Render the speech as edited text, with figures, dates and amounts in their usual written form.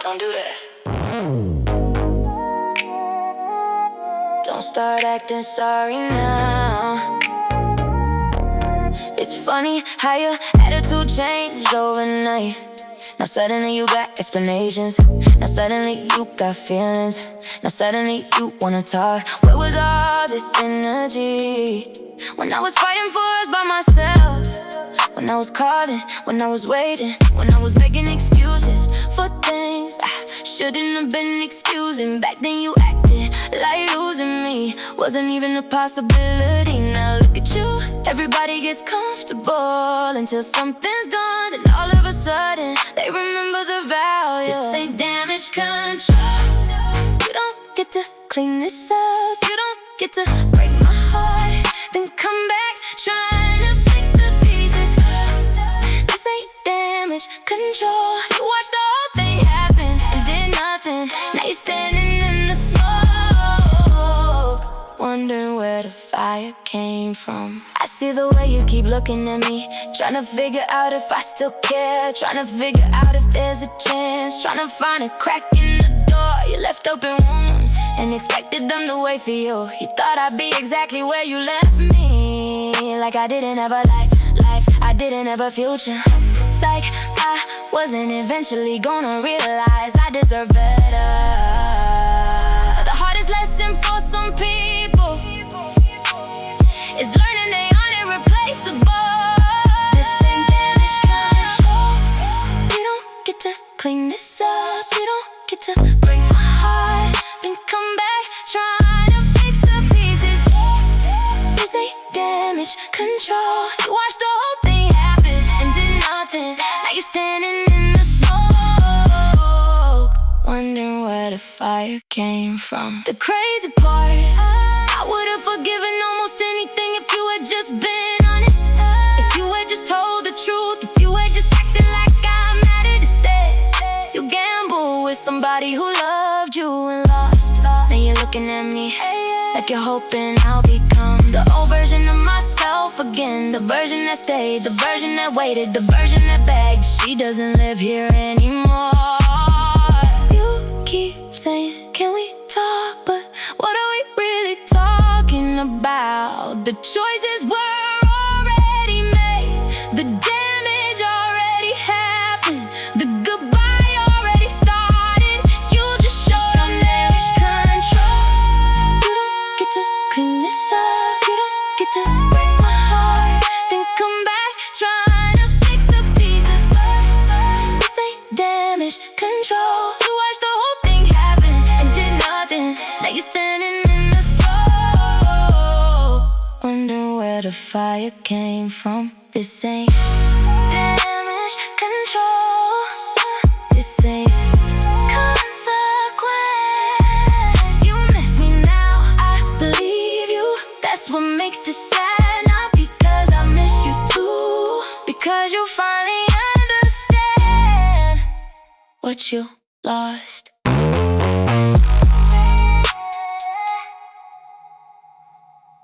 Don't do that. Don't start acting sorry now. It's funny how your attitude changed overnight. Now suddenly you got explanations. Now suddenly you got feelings. Now suddenly you wanna talk. Where was all this energy when I was fighting for us by myself? When I was calling, when I was waiting, when I was making excuses for things I shouldn't have been excusing. Back then you acted like losing me wasn't even a possibility. Now look at you, everybody gets comfortable until something's done, and all of a sudden they remember the value. This ain't damage control. You don't get to clean this up. You don't get to break my heart, then come back trying to fix the pieces. This ain't damage control. You watched the whole thing happen and did nothing. Now you're standing in the smoke, wondering where the fire came from. I see the way you keep looking at me, trying to figure out if I still care, trying to figure out if there's a chance, trying to find a crack in the door. You left open wounds and expected them to wait for you. You thought I'd be exactly where you left me, like I didn't have a life, I didn't have a future. Like I wasn't eventually gonna realize I deserve better. The hardest lesson for some people is learning they aren't irreplaceable. This ain't damage control. You don't get to clean this up. You don't get to break my heart, then come back trying to fix the pieces. This ain't damage control. You watched the whole thing happen and did nothing. Now you're standing in the smoke, wondering where the fire came from. The crazy part, I would've forgiven almost anything if you had just been honest. If you had just told the truth. If you had just acted like I'm at it instead. You gamble with somebody who loved you and lost. Now you're looking at me like you're hoping I'll become the old version of myself again. The version that stayed, the version that waited, the version that begged. She doesn't live here anymore. You keep saying, can we talk? But what are we really talking about? The choices were already made. The damage already happened. The goodbye already started. You just showed some damage control. You don't get to clean this up. You don't get to break my heart, then come back trying to fix the pieces. This ain't damage control. You watched the whole thing happen and did nothing. Now you're standing in the smoke, wondering where the fire came from. This ain't damage control. This ain't consequence. You miss me now, I believe you. That's what makes it sad. Not because I miss you too, because you finally understand what you lost.